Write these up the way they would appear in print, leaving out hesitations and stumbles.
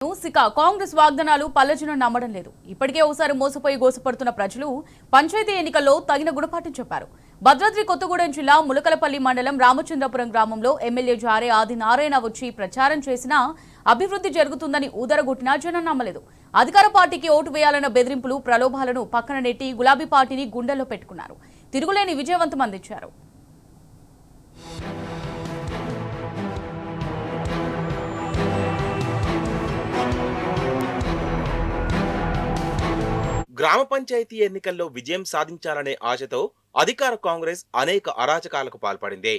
కాంగ్రెస్ వాగ్దానాలు పల్లెజనం నమ్మడం లేదు. ఇప్పటికే ఒకసారి మోసపోయి గోసపడుతున్న ప్రజలు పంచాయతీ ఎన్నికల్లో తగిన గుణపాఠం చెప్పారు. భద్రాద్రి కొత్తగూడెం జిల్లా ములకలపల్లి మండలం రామచంద్రపురం గ్రామంలో ఎమ్మెల్యే జారే ఆదినారాయణ వచ్చి ప్రచారం చేసినా అభివృద్ధి జరుగుతుందని ఊదరగొట్టినా జనం నమ్మలేదు. అధికార పార్టీకి ఓటు వేయాలన్న బెదిరింపులు, ప్రలోభాలను పక్కన నెట్టి గులాబీ పార్టీని గుండెల్లో పెట్టుకున్నారు. తిరుగులేని విజయవంతం అందించారు. గ్రామ పంచాయతీ ఎన్నికల్లో విజయం సాధించాలనే ఆశతో అధికార కాంగ్రెస్ అనేక అరాచకాలకు పాల్పడింది.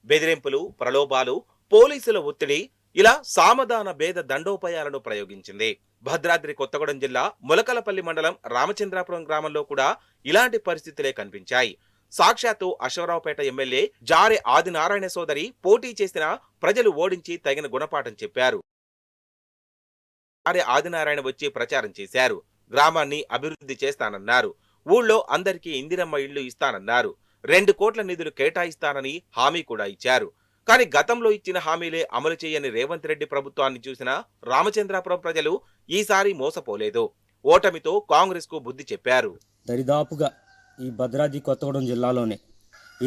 బెదిరింపులు, ప్రలోభాలు, పోలీసుల ఒత్తిడి ఇలా సామధాన భేద దండోపాయాలను ప్రయోగించింది. భద్రాద్రి కొత్తగూడెం జిల్లా ములకలపల్లి మండలం రామచంద్రాపురం గ్రామంలో కూడా ఇలాంటి పరిస్థితులే కనిపించాయి. సాక్షాత్తు అశ్వరావుపేట ఎమ్మెల్యే జారే ఆదినారాయణ సోదరి పోటీ చేసిన ప్రజలు ఓడించి తగిన గుణపాఠం చెప్పారు. జారే ఆదినారాయణ వచ్చి ప్రచారం చేశారు. గ్రామాన్ని అభివృద్ధి చేస్తానన్నారు. ఊళ్ళో అందరికీ ఇందిరమ్మ ఇళ్లు ఇస్తానన్నారు. 2 కోట్ల నిధులు కేటాయిస్తానని హామీ కూడా ఇచ్చారు. కానీ గతంలో ఇచ్చిన హామీలే అమలు చేయని రేవంత్ రెడ్డి ప్రభుత్వాన్ని చూసిన రామచంద్రాపురం ప్రజలు ఈసారి మోసపోలేదు. ఓటమితో కాంగ్రెస్ కు బుద్ధి చెప్పారు. దరిదాపుగా ఈ భద్రాద్రి కొత్తగూడెం జిల్లాలోనే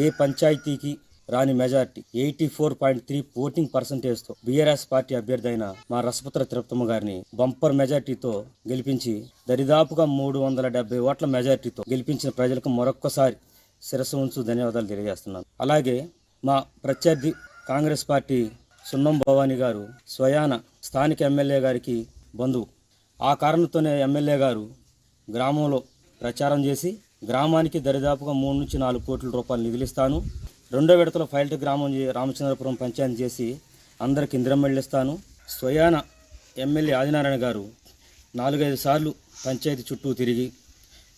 ఏ పంచాయతీకి రాని మెజార్టీ 84.3 ఓటింగ్ పర్సంటేజ్తో బీఆర్ఎస్ పార్టీ అభ్యర్థి అయిన మా రసపుత్ర తిరుపతమ్మ గారిని బంపర్ మెజార్టీతో గెలిపించి దరిదాపుగా 370 ఓట్ల మెజార్టీతో గెలిపించిన ప్రజలకు మరొక్కసారి శిరస్సు ఉంచు ధన్యవాదాలు తెలియజేస్తున్నాను. అలాగే మా ప్రత్యర్థి కాంగ్రెస్ పార్టీ సున్నం భవానీ గారు స్వయాన స్థానిక ఎమ్మెల్యే గారికి బంధువు. ఆ కారణంతోనే ఎమ్మెల్యే గారు గ్రామంలో ప్రచారం చేసి గ్రామానికి దరిదాపుగా 3 నుంచి 4 కోట్ల రూపాయలు నిధులిస్తాను, 2వ విడతలో ఫైల్ట్ గ్రామం రామచంద్రపురం పంచాయతీ చేసి అందరికి ఇందిరమ్మళ్ళు ఇస్తాను. స్వయాన ఎమ్మెల్యే ఆదినారాయణ గారు 4-5 సార్లు పంచాయతీ చుట్టూ తిరిగి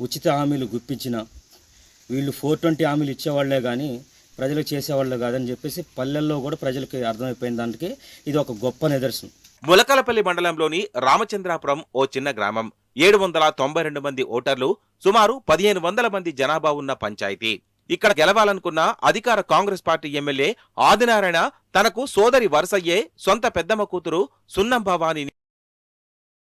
ఉచిత హామీలు గుప్పించిన వీళ్ళు 420 హామీలు ఇచ్చేవాళ్లే కానీ ప్రజలకు చేసేవాళ్ళు కాదని చెప్పేసి పల్లెల్లో కూడా ప్రజలకి అర్థమైపోయిన దానికి ఇది ఒక గొప్ప నిదర్శనం. ములకలపల్లి మండలంలోని రామచంద్రాపురం ఓ చిన్న గ్రామం. 792 మంది ఓటర్లు, సుమారు 1500 మంది జనాభా ఉన్న పంచాయతీ. ఇక్కడ గెలవాలనుకున్న అధికార కాంగ్రెస్ పార్టీ ఎమ్మెల్యే ఆదినారాయణ తనకు సోదరి వరుసయ్యే సొంత పెద్దమ్మ కూతురు సున్నం భవానీని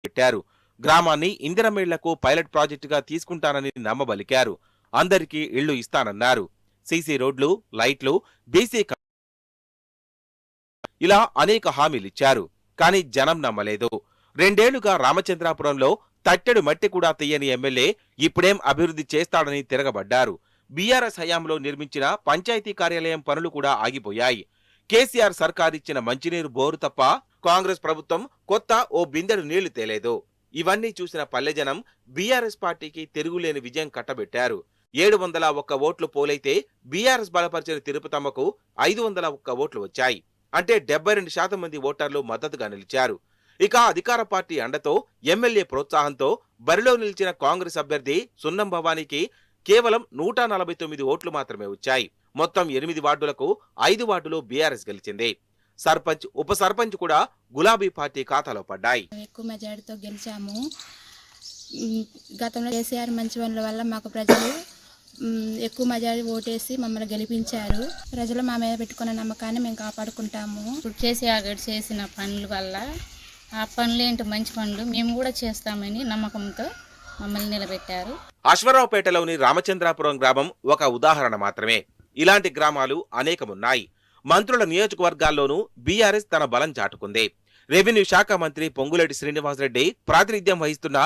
పెట్టారు. గ్రామాన్ని ఇందిరమేళ్లకు పైలట్ ప్రాజెక్టుగా తీసుకుంటానని నమ్మబలికారు. అందరికీ ఇళ్లు ఇస్తానన్నారు. సీసీ రోడ్లు, లైట్లు, బీసీ ఇలా అనేక హామీలిచ్చారు. కానీ జనం నమ్మలేదు. 2 ఏళ్లుగా రామచంద్రాపురంలో తట్టెడు మట్టి కూడా తీయని ఎమ్మెల్యే ఇప్పుడేం అభివృద్ధి చేస్తాడని తిరగబడ్డారు. బీఆర్ఎస్ హయాంలో నిర్మించిన పంచాయతీ కార్యాలయం పనులు కూడా ఆగిపోయాయి. కేసీఆర్ సర్కారిచ్చిన మంచినీరు బోరు తప్ప కాంగ్రెస్ ప్రభుత్వం కొత్త ఓ బిందెడు నీళ్లు తేలేదు. ఇవన్నీ చూసిన పల్లెజనం బీఆర్ఎస్ పార్టీకి తిరుగులేని విజయం కట్టబెట్టారు. 701 ఓట్లు పోలైతే బీఆర్ఎస్ బలపరిచిన తిరుపతమ్మకు 501 ఓట్లు వచ్చాయి. అంటే 72% మంది ఓటర్లు మద్దతుగా నిలిచారు. ఇక అధికార పార్టీ అండతో, ఎమ్మెల్యే ప్రోత్సాహంతో బరిలో నిలిచిన కాంగ్రెస్ అభ్యర్థి సున్నం భవానీకి కేవలం 149 ఓట్లు మాత్రమే వచ్చాయి. మొత్తం 8 వార్డులకు 5 వార్డులు బీఆర్ఎస్ గెలిచింది. సర్పంచ్, ఉప సర్పంచ్ కూడా గులాబీ పార్టీ ఖాతాలో పడ్డాయి. ఎక్కువ మెజారిటీతో గెలిచాము. గతంలో కేసీఆర్ మంచి పనుల వల్ల మాకు ప్రజలు ఎక్కువ మెజారిటీ ఓటేసి మమ్మల్ని గెలిపించారు. ప్రజలు మా మీద పెట్టుకున్న నమ్మకాన్ని మేము కాపాడుకుంటాము. ఇప్పుడు కేసీఆర్ గారు చేసిన పనుల వల్ల ఆ పనులు ఏంటి మంచి పనులు మేము కూడా చేస్తామని నమ్మకంతో మమ్మల్ని నిలబెట్టారు. అశ్వరావుపేటలోని రామచంద్రాపురం గ్రామం ఒక ఉదాహరణ మాత్రమే. ఇలాంటి గ్రామాలు అనేకమున్నాయి. మంత్రుల నియోజకవర్గాల్లోనూ బీఆర్ఎస్ తన బలం చాటుకుంది. రెవెన్యూ శాఖ మంత్రి పొంగులేటి శ్రీనివాసరెడ్డి ప్రాతినిధ్యం వహిస్తున్న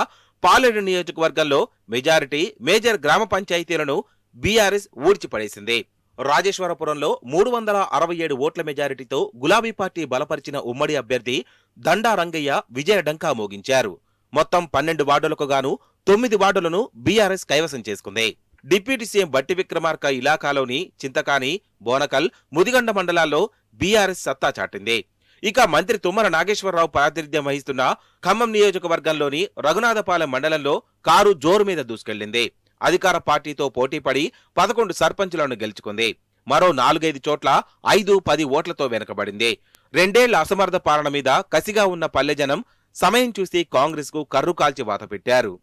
పాలేరు నియోజకవర్గంలో మెజారిటీ మేజర్ గ్రామ పంచాయతీలను బీఆర్ఎస్ ఊడ్చిపడేసింది. రాజేశ్వరపురంలో 367 ఓట్ల మెజారిటీతో గులాబీ పార్టీ బలపరిచిన ఉమ్మడి అభ్యర్థి దండా రంగయ్య విజయ డంకా మోగించారు. మొత్తం 12 వార్డులకు గాను 9 వార్డులను బీఆర్ఎస్ కైవసం చేసుకుంది. డిప్యూటీ సీఎం బట్టి విక్రమార్క ఇలాకాలోని చింతకాని, బోనకల్, ముదిగండ మండలాల్లో బీఆర్ఎస్ సత్తా చాటింది. ఇక మంత్రి తుమ్మల నాగేశ్వరరావు ప్రాతినిధ్యం వహిస్తున్న ఖమ్మం నియోజకవర్గంలోని రఘునాథపాలెం మండలంలో కారు జోరు మీద దూసుకెళ్లింది. అధికార పార్టీతో పోటీపడి 11 సర్పంచులను గెలుచుకుంది. మరో 4-5 చోట్ల 5-10 ఓట్లతో వెనుకబడింది. 2 ఏళ్ల అసమర్థ పాలన మీద కసిగా ఉన్న పల్లెజనం సమయం చూసి కాంగ్రెస్ కు కర్రు కాల్చి వాత పెట్టారు.